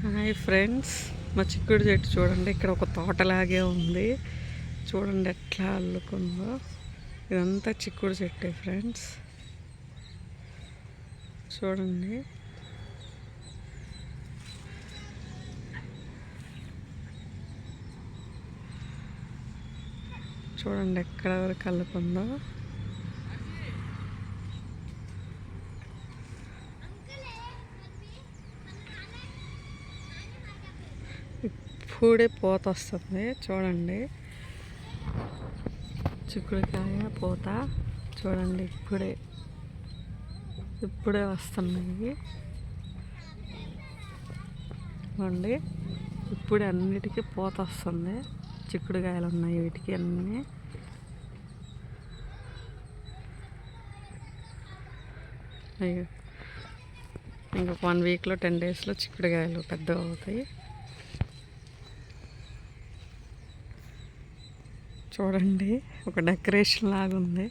Hi friends, మా చిక్కుడు చెట్టు చూడండి. ఇక్కడ ఒక తోటలాగే ఉంది. చూడండి ఎట్లా అల్లుకుందో. ఇదంతా చిక్కుడు చెట్టే ఫ్రెండ్స్. చూడండి చూడండి ఎక్కడ వరకు అల్లుకుందో. ఇప్పుడే పూత వస్తుంది చూడండి. చిక్కుడుకాయ పూత చూడండి. ఇప్పుడే వస్తున్నాయి చూడండి. ఇప్పుడే అన్నిటికీ పూత వస్తుంది. చిక్కుడుకాయలు ఉన్నాయి వీటికి అన్నీ. అయ్యో, ఇంకొక 1 వీక్లో 10 డేస్లో చిక్కుడుకాయలు పెద్దగా అవుతాయి. చూడండి, ఒక డెకరేషన్ లాగా ఉంది.